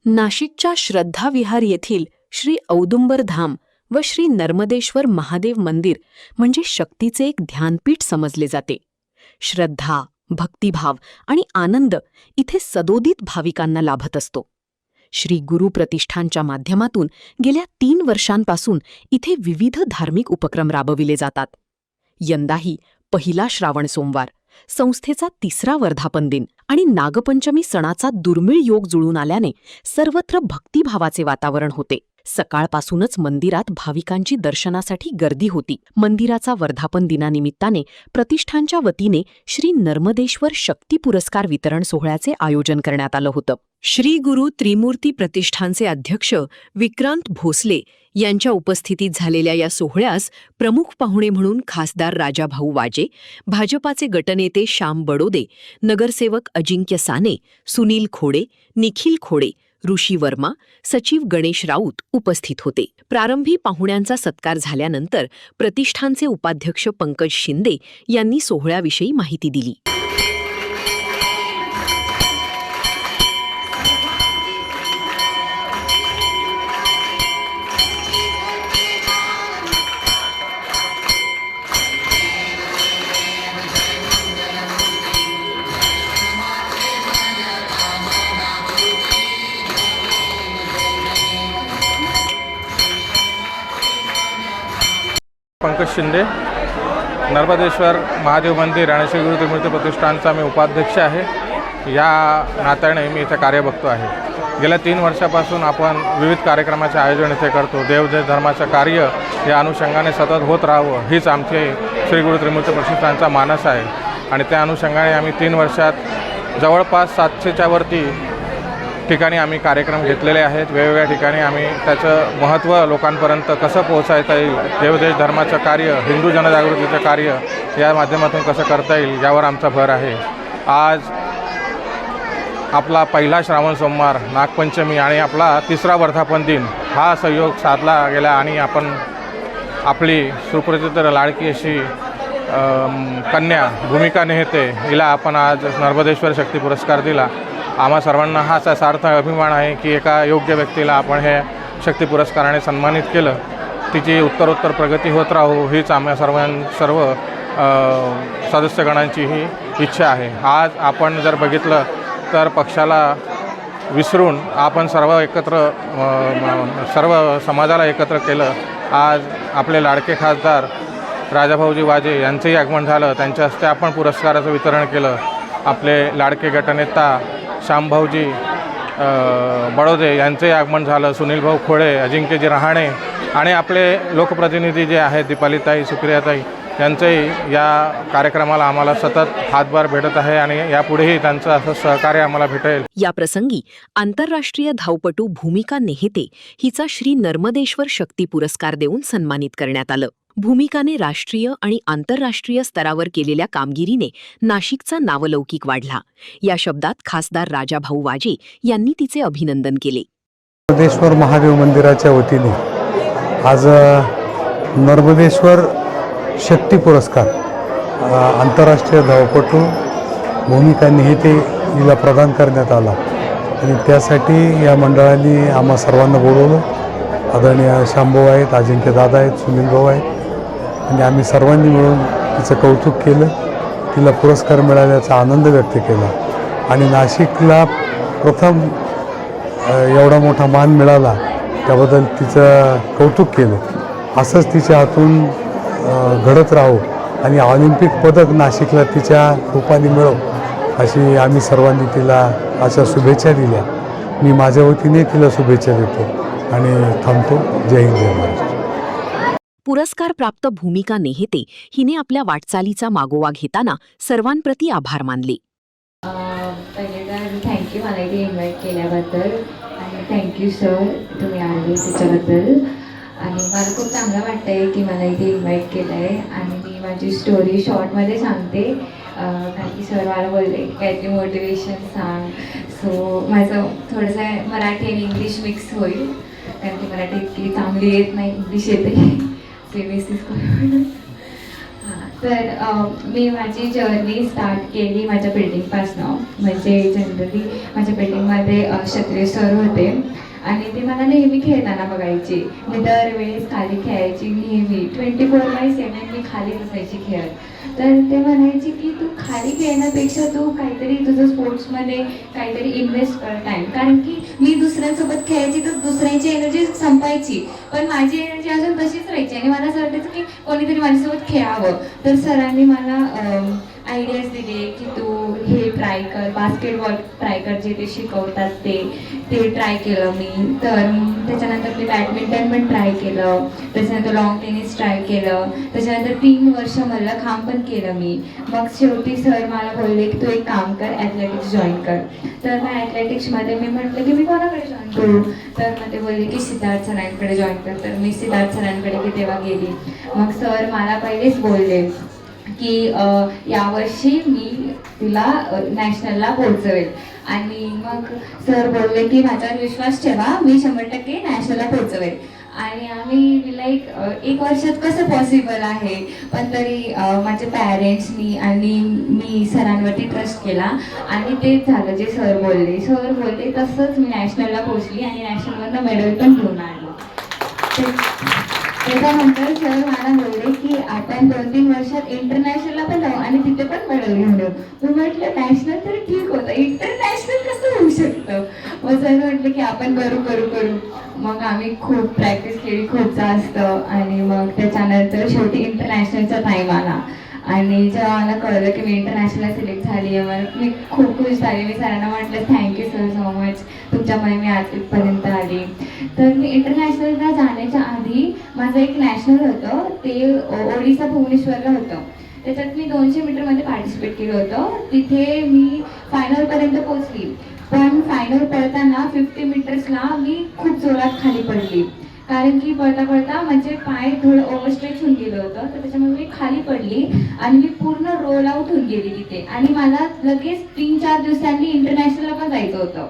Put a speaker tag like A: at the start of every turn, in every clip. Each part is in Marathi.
A: नाशिकच्या श्रद्धा विहार येथील श्री औदुंबर धाम व श्री नर्मदेश्वर महादेव मंदिर म्हणजे शक्तीचे एक ध्यानपीठ समजले जाते. श्रद्धा, भक्तिभाव आणि आनंद इथे सदोदित भाविकांना लाभत असतो. श्री गुरु प्रतिष्ठानच्या माध्यमातून गेल्या 3 वर्षांपासून इथे विविध धार्मिक उपक्रम राबविले जातात. यंदाही पहिला श्रावण सोमवार, संस्थेचा 3रा वर्धापन दिन आणि नागपंचमी सणाचा दुर्मिळ योग जुळून आल्याने सर्वत्र भक्तिभावाचे वातावरण होते. सकाळपासूनच मंदिरात भाविकांची दर्शनासाठी गर्दी होती. मंदिराचा वर्धापन दिनानिमित्ताने प्रतिष्ठानच्या वतीने श्री नर्मदेश्वर शक्ती पुरस्कार वितरण सोहळ्याचे आयोजन करण्यात आलं होतं. श्री गुरु त्रिमूर्ती प्रतिष्ठानचे अध्यक्ष विक्रांत भोसले यांच्या उपस्थितीत झालेल्या या सोहळ्यास प्रमुख पाहुणे म्हणून खासदार राजाभाऊ वाजे, भाजपाचे गटनेते श्याम बडोदे, नगरसेवक अजिंक्य साने, सुनील खोडे, निखिल खोडे, ऋषी वर्मा, सचिव गणेश राऊत उपस्थित होते. प्रारंभी पाहुण्यांचा सत्कार झाल्यानंतर प्रतिष्ठानचे उपाध्यक्ष पंकज शिंदे यांनी सोहळ्याविषयी माहिती दिली.
B: पंकज शिंदे, नर्मदेश्वर महादेव मंदिर आणि श्री गुरु त्रिमूर्ती प्रतिष्ठानचा मी उपाध्यक्ष आहे. या नात्याने मी इथे कार्य बघतो आहे. गेल्या 3 वर्षापासून आपण विविध कार्यक्रमाचे आयोजन इथे करतो. देवदेश धर्माचं कार्य या अनुषंगाने सतत होत राहावं हीच आमचे श्री गुरु त्रिमूर्ती प्रतिष्ठानचा मानस आहे. आणि त्या अनुषंगाने आम्ही 3 वर्षात जवळपास 700च्या वरती ठिकाणी आम्ही कार्यक्रम घेतलेले आहेत. वेगवेगळ्या ठिकाणी आम्ही त्याचं महत्त्व लोकांपर्यंत कसं पोहोचायता येईल, देवदेश धर्माचं कार्य, हिंदू जनजागृतीचं कार्य या माध्यमातून कसं करता येईल यावर आमचा भर आहे. आज आपला पहिला श्रावण सोमवार, नागपंचमी आणि आपला 3रा वर्धापन दिन हा संयोग साधला गेला आणि आपण आपली सुप्रसिद्ध लाडकी अशी कन्या भूमिका नेहते हिला आपण आज नर्मदेश्वर शक्ती पुरस्कार दिला. आम्हा सर्वांना हा सार्थ अभिमान आहे की एका योग्य व्यक्तीला आपण हे शक्ती पुरस्काराने सन्मानित केलं. तिची उत्तरोत्तर प्रगती होत राहू हीच आम्हा सर्व सदस्यगणांची ही इच्छा आहे. आज आपण जर बघितलं तर पक्षाला विसरून आपण सर्व समाजाला एकत्र केलं. आज आपले लाडके खासदार राजाभाऊजी वाजे यांचंही आगमन झालं. त्यांच्या हस्ते आपण पुरस्काराचं वितरण केलं. आपले लाडके गटनेता श्यामभाऊजी बडोदे यांचंही आगमन झालं. सुनील भाऊ खोडे, अजिंक्यजी रहाणे आणि आपले लोकप्रतिनिधी जे आहेत दीपालीताई, सुप्रियाताई यांचंही या कार्यक्रमाला आम्हाला सतत हातभार भेटत आहे आणि यापुढेही त्यांचं असं सहकार्य आम्हाला भेटेल.
A: या प्रसंगी आंतरराष्ट्रीय धावपटू भूमिका नेहते हिचा श्री नर्मदेश्वर शक्ती पुरस्कार देऊन सन्मानित करण्यात आलं. भूमिकाने राष्ट्रीय आणि आंतरराष्ट्रीय स्तरावर केलेल्या कामगिरीने नाशिकचा नावलौकिक वाढला. या शब्दात खासदार राजाभाऊ वाजे यांनी तिचे अभिनंदन केले.
C: नर्मदेश्वर महादेव मंदिराच्या वतीने आज नर्मदेश्वर शक्ती पुरस्कार आंतरराष्ट्रीय धावपटू भूमिका नेहते हिला प्रदान करण्यात आला आणि त्यासाठी या मंडळाने आम्हा सर्वांना बोलवलं. आदरणीय श्यामभाऊ आहेत, अजिंक्य दादा आहेत, सुनील भाऊ आहेत आणि आम्ही सर्वांनी मिळून तिचं कौतुक केलं. तिला पुरस्कार मिळाल्याचा आनंद व्यक्त केला आणि नाशिकला प्रथम एवढा मोठा मान मिळाला त्याबद्दल तिचं कौतुक केलं. असंच तिच्या हातून घडत राहू आणि ऑलिम्पिक पदक नाशिकला तिच्या रूपाने मिळो अशी आम्ही सर्वांनी तिला अशा शुभेच्छा दिल्या. मी माझ्या वतीने तिला शुभेच्छा देतो आणि थांबतो. जय हिंद, जय महाराष्ट्र.
A: पुरस्कार प्राप्त भूमिका नेहते हिने आपल्या वाटचालीचा मागोवा घेताना सर्वांप्रती आभार मानले.
D: पहिल्यांदा थँक्यू मला इथे इन्व्हाइट केल्याबद्दल आणि थँक्यू सर तुम्ही आले त्याच्याबद्दल. आणि मला खूप चांगलं वाटतं आहे की मला इथे इन्व्हाइट केलं आहे आणि मी माझी स्टोरी शॉर्टमध्ये सांगते. कारण की सर मला बोलले की काहीतरी मोटिवेशन सांग. सो माझं थोडंसं मराठी आणि इंग्लिश मिक्स होईल कारण की मराठी इतकी चांगली येत नाही, इंग्लिश येते. हां, तर मी माझी जर्नी स्टार्ट केली माझ्या बिल्डिंगपासनं. म्हणजे जनरली माझ्या बिल्डिंगमध्ये क्षत्रिय सर होते आणि ते मला नेहमी खेळताना बघायचे. मी दरवेळेस खाली खेळायची नेहमी 24/7 मी खाली बसायची खेळत. तर ते म्हणायचे की तू खाली खेळण्यापेक्षा तू काहीतरी तुझं स्पोर्ट्समध्ये काहीतरी इन्व्हेस्ट कर टाईम. कारण की मी दुसऱ्यांसोबत खेळायची तर दुसऱ्यांची एनर्जी संपायची, पण माझी एनर्जी अजून तशीच राहायची आणि मला असं वाटायचं की कोणीतरी माझ्यासोबत खेळावं. तर सरांनी मला आयडियाज दिले की तू हे ट्राय कर, बास्केटबॉल ट्राय कर, जे ते शिकवतात ते ट्राय केलं मी. तर त्याच्यानंतर मी बॅडमिंटन पण ट्राय केलं, त्याच्यानंतर लॉंग टेनिस ट्राय केलं, त्याच्यानंतर 3 वर्ष मल्लखांब पण केलं मी. मग शेवटी सर मला बोलले की तू एक काम कर, ॲथलेटिक्स जॉईन कर. तर मग ॲथलेटिक्समध्ये मी म्हटलं की मी कोणाकडे जॉईन करू. तर मग ते बोलले की सिद्धार्थ सरांकडे जॉईन कर. तर मी सिद्धार्थ सरांकडे की तेव्हा गेली. मग सर मला पहिलेच बोलले की यावर्षी मी तुला नॅशनलला पोहोचवेल. आणि मग सर बोलले की माझ्यावर विश्वास ठेवा, मी 100% नॅशनलला पोहोचवेल. आणि आम्ही लाईक 1 वर्षात कसं पॉसिबल आहे, पण तरी माझे पॅरेंट्सनी आणि मी सरांवरती ट्रस्ट केला आणि तेच झालं जे सर बोलले तसंच मी नॅशनलला पोहोचली आणि नॅशनलवरनं मेडल पण घेऊन आलो. त्याच्यानंतर सर मला बोलले की आपण 2-3 वर्षात इंटरनॅशनलला पण जाऊ आणि तिथे पण मेडल घेऊन येऊ. मी म्हटलं नॅशनल तर ठीक होतं, इंटरनॅशनल कसं होऊ शकतं. मग सर म्हटलं की आपण करू. मग आम्ही खूप प्रॅक्टिस केली, खूप जास्त. आणि मग त्याच्यानंतर शेवटी इंटरनॅशनलचा टाईम आला आणि जेव्हा मला कळलं की मी इंटरनॅशनलला सिलेक्ट झाली आहे, मी खूप खुश झाली. मी सरांना म्हटलं थँक्यू सर सो मच, तुमच्यामुळे मी आज इथपर्यंत आली. तर मी इंटरनॅशनलला जाण्याच्या आधी माझं एक नॅशनल होतं, ते ओडिसा भुवनेश्वरला होतं. त्याच्यात मी 200 मीटरमध्ये पार्टिसिपेट केलं होतं. तिथे मी फायनलपर्यंत पोचली, पण फायनल पळताना 50 मीटर्सला मी खूप जोरात खाली पडली. कारण की पळता म्हणजे पाय थोडं ओव्हरस्ट्रेच होऊन गेलं होतं, तर त्याच्यामुळे मी खाली पडली आणि मी पूर्ण रोल आउट होऊन गेली तिथे. आणि मला लगेच 3-4 दिवसांनी इंटरनॅशनलला पण जायचं होतं.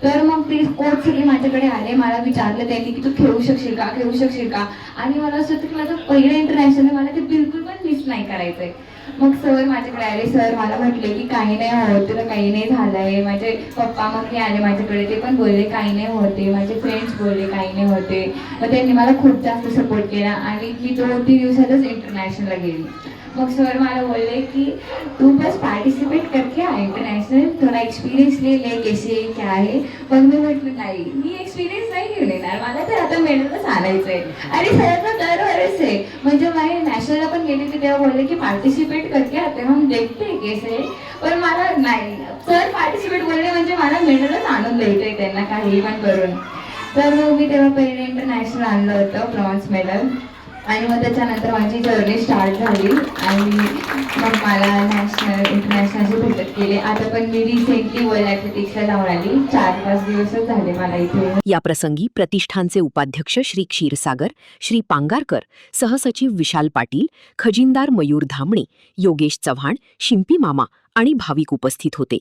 D: तर मग ते कोच सगळे माझ्याकडे आले, मला विचारलं त्यांनी की तू खेळू शकशील का. आणि मला असं होतं की माझं पहिलं इंटरनॅशनल आहे, मला ते बिलकुल पण मिस नाही करायचं आहे. मग सर माझ्याकडे आले, सर मला म्हटले की काही नाही होत, तुला काही नाही झालं आहे. माझे पप्पा मग आले माझ्याकडे, ते पण बोलले काही नाही होते. माझे फ्रेंड्स बोलले काही नाही होते. मग त्यांनी मला खूप जास्त सपोर्ट केला आणि मी 2-3 दिवसातच इंटरनॅशनलला गेली. मग सर मला बोलले की तू बस पार्टिसिपेट करके आ इंटरनॅशनल, थोडा एक्सपिरियन्स ले कैसे क्या आहे. पण मी म्हटलं नाही, मी एक्सपिरियन्स नाही घेऊन येणार, मला तर आता मेडलच आणायचं आहे. आणि सर दरवेळेस आहे, म्हणजे मी नॅशनलला पण गेली होती तेव्हा बोलले की पार्टिसिपेट करके आते हम देखते कैसे. पण मला नाही, सर पार्टिसिपेट बोलले म्हणजे मला मेडलच आणून द्यायचं आहे त्यांना काही पण करून. तर मग मी तेव्हा पहिले इंटरनॅशनल आणलं होतं, ब्रॉन्झ मेडल. आणि मग त्याच्यानंतर माझी जर्नी स्टार्ट झाली आणि मग मला इंटरनॅशनलचे भेटत गेले. आता पण मी रिसेंटली वर्ल्ड ॲथलेटिक्सला जाऊन आली, 4-5 दिवसच झाले मला इथे.
A: या प्रसंगी प्रतिष्ठानचे उपाध्यक्ष श्री क्षीरसागर, श्री पांगारकर, सहसचिव विशाल पाटील, खजिनदार मयूर धामणे, योगेश चव्हाण, शिंपी मामा आणि भाविक उपस्थित होते.